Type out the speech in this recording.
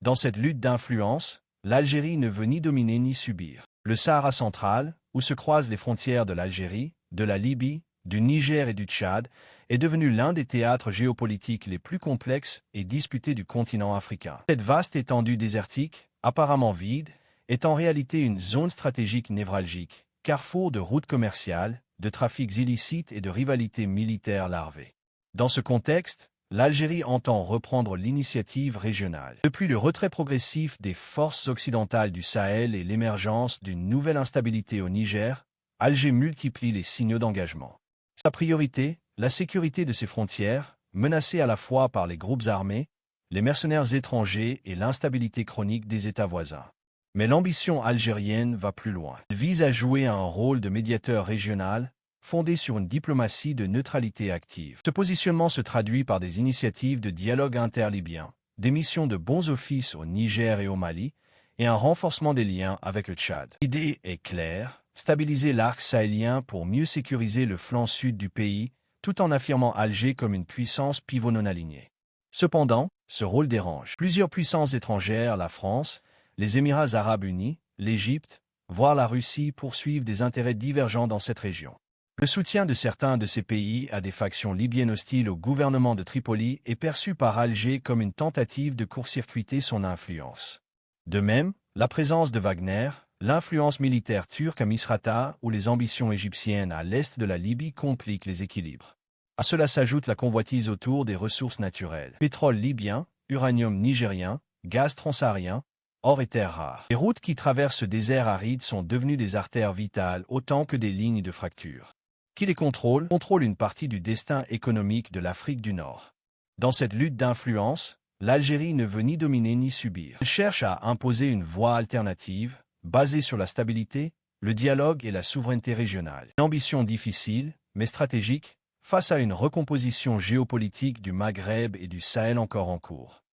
Dans cette lutte d'influence, l'Algérie ne veut ni dominer ni subir. Le Sahara central, où se croisent les frontières de l'Algérie, de la Libye, du Niger et du Tchad, est devenu l'un des théâtres géopolitiques les plus complexes et disputés du continent africain. Cette vaste étendue désertique, apparemment vide, est en réalité une zone stratégique névralgique, carrefour de routes commerciales, de trafics illicites et de rivalités militaires larvées. Dans ce contexte, l'Algérie entend reprendre l'initiative régionale. Depuis le retrait progressif des forces occidentales du Sahel et l'émergence d'une nouvelle instabilité au Niger, Alger multiplie les signaux d'engagement. Sa priorité, la sécurité de ses frontières, menacée à la fois par les groupes armés, les mercenaires étrangers et l'instabilité chronique des États voisins. Mais l'ambition algérienne va plus loin. Elle vise à jouer un rôle de médiateur régional, fondé sur une diplomatie de neutralité active. Ce positionnement se traduit par des initiatives de dialogue interlibyen, des missions de bons offices au Niger et au Mali, et un renforcement des liens avec le Tchad. L'idée est claire, stabiliser l'arc sahélien pour mieux sécuriser le flanc sud du pays, tout en affirmant Alger comme une puissance pivot non alignée. Cependant, ce rôle dérange. Plusieurs puissances étrangères, la France, les Émirats arabes unis, l'Égypte, voire la Russie poursuivent des intérêts divergents dans cette région. Le soutien de certains de ces pays à des factions libyennes hostiles au gouvernement de Tripoli est perçu par Alger comme une tentative de court-circuiter son influence. De même, la présence de Wagner, l'influence militaire turque à Misrata ou les ambitions égyptiennes à l'est de la Libye compliquent les équilibres. À cela s'ajoute la convoitise autour des ressources naturelles. Pétrole libyen, uranium nigérien, gaz transsaharien, or et terres rares. Les routes qui traversent ce désert aride sont devenues des artères vitales autant que des lignes de fracture. Qui les contrôle une partie du destin économique de l'Afrique du Nord. Dans cette lutte d'influence, l'Algérie ne veut ni dominer ni subir. Elle cherche à imposer une voie alternative, basée sur la stabilité, le dialogue et la souveraineté régionale. Une ambition difficile, mais stratégique, face à une recomposition géopolitique du Maghreb et du Sahel encore en cours.